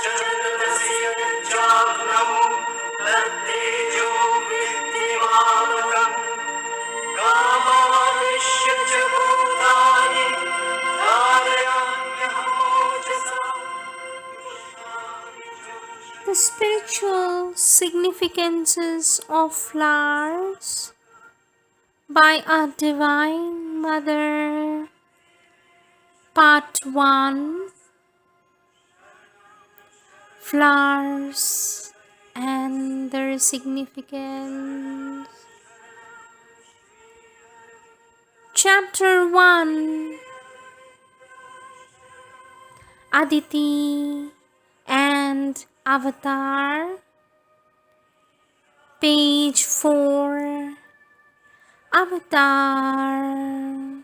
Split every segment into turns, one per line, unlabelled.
चन्द्रस्य चाग्नमो तत्तेजो विद्धिमानकम् कामाविश्य च भूतानि धारयाम्यहमोजसा. The spiritual significances of flowers by our Divine Mother. Part 1. Flowers and their significance. Chapter 1. Aditi and Avatar. Page 4. Avatar.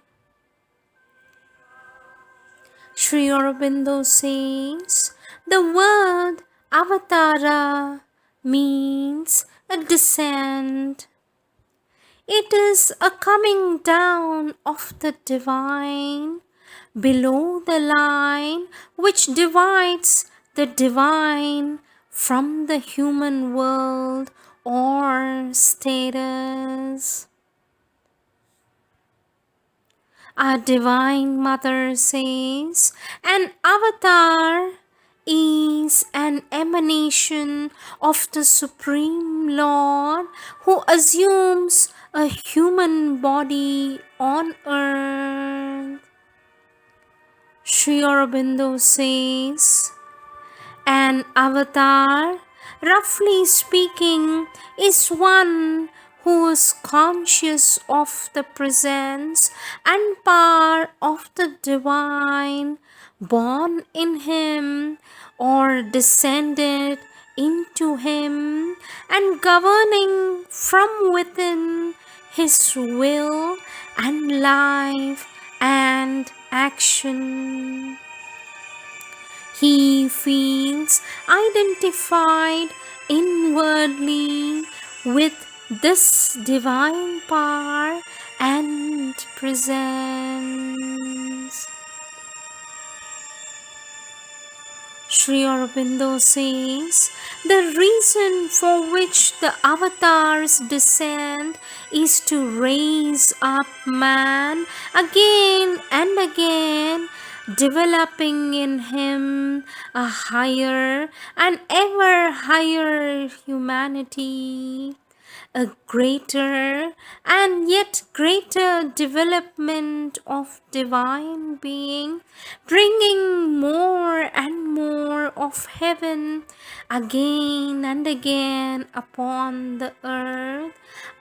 Sri Aurobindo says, the word avatara means a descent. It is a coming down of the divine below the line which divides the divine from the human world or status. Our Divine Mother says, an avatar is an emanation of the Supreme Lord who assumes a human body on earth. Sri Aurobindo says, an avatar, roughly speaking, is one who is conscious of the presence and power of the divine, born in him or descended into him, and governing from within his will and life and action. He feels identified inwardly with this divine power and presence. Sri Aurobindo says, the reason for which the avatar's descent is to raise up man again and again, developing in him a higher and ever higher humanity, a greater and yet greater development of divine being, bringing more and more of heaven again and again upon the earth,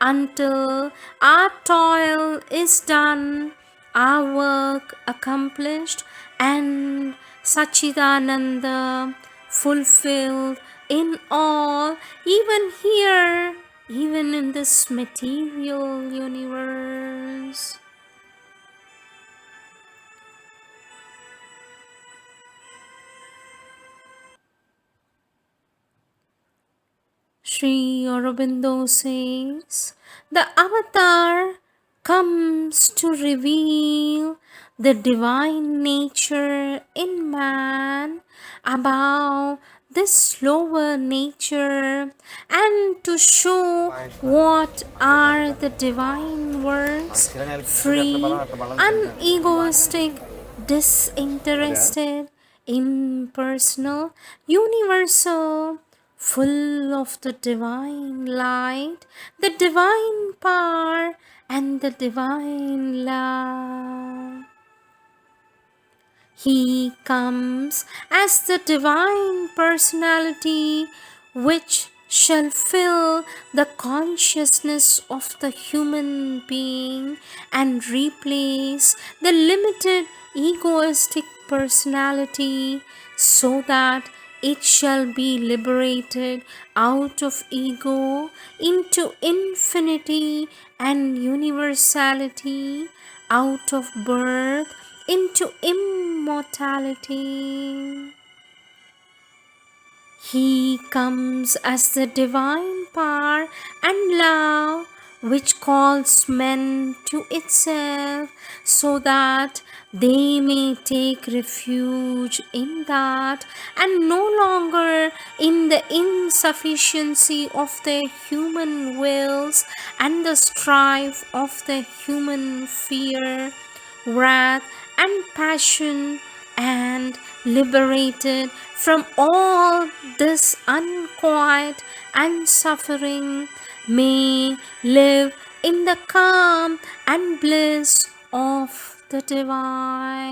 until our toil is done, our work accomplished, and Sachidananda fulfilled in all, even here, even in this material universe. Sri Aurobindo says, the avatar comes to reveal the divine nature in man above this lower nature, and to show what are the divine works, free, unegoistic, disinterested, impersonal, universal, full of the divine light, the divine power, and the divine love. He comes as the divine personality which shall fill the consciousness of the human being and replace the limited egoistic personality, so that it shall be liberated out of ego into infinity and universality, out of birth into immortality. He comes as the divine power and love which calls men to itself, so that They may take refuge in that and no longer in the insufficiency of their human wills and the strife of their human fear, wrath, and passion, and liberated from all this unquiet and suffering, may live in the calm and bliss of the divine.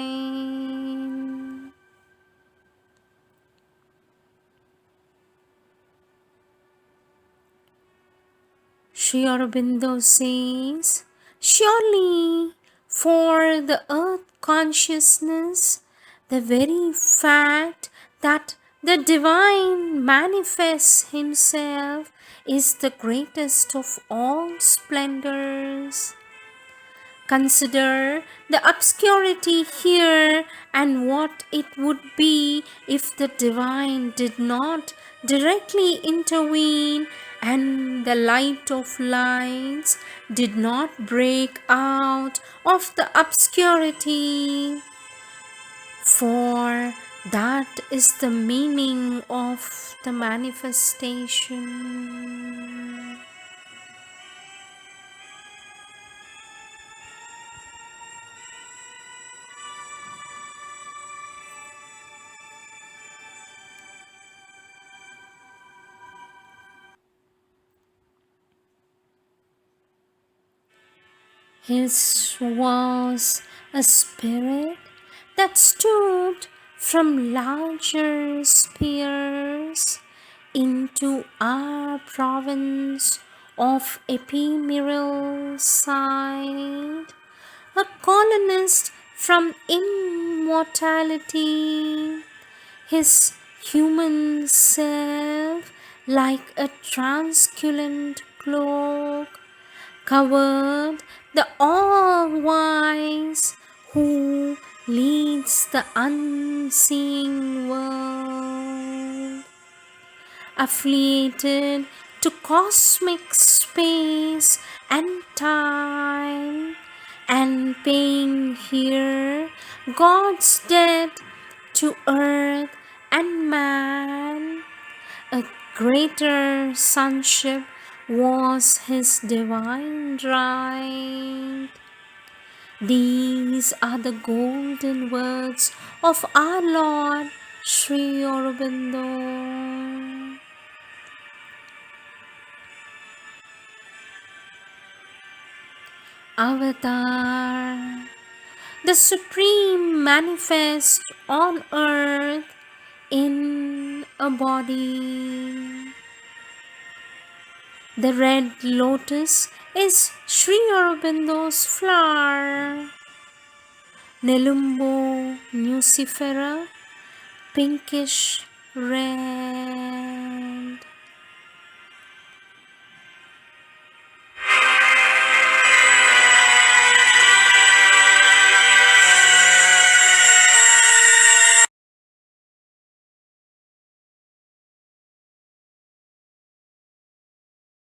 Sri Aurobindo says, surely for the earth consciousness, the very fact that the divine manifests himself is the greatest of all splendors. Consider the obscurity here and what it would be if the divine did not directly intervene and the light of lights did not break out of the obscurity. For that is the meaning of the manifestation. His was a spirit that stood from larger spheres into our province of ephemeral sight, a colonist from immortality, his human self like a transculent cloak covered the all-wise who leads the unseen world, affiliated to cosmic space and time, and paying here God's debt to earth and man. A greater sonship was his divine right. These are the golden words of our Lord Sri Aurobindo. Avatar, the supreme manifest on earth in a body. The red lotus is Sri Aurobindo's flower. Nelumbo nucifera, pinkish red.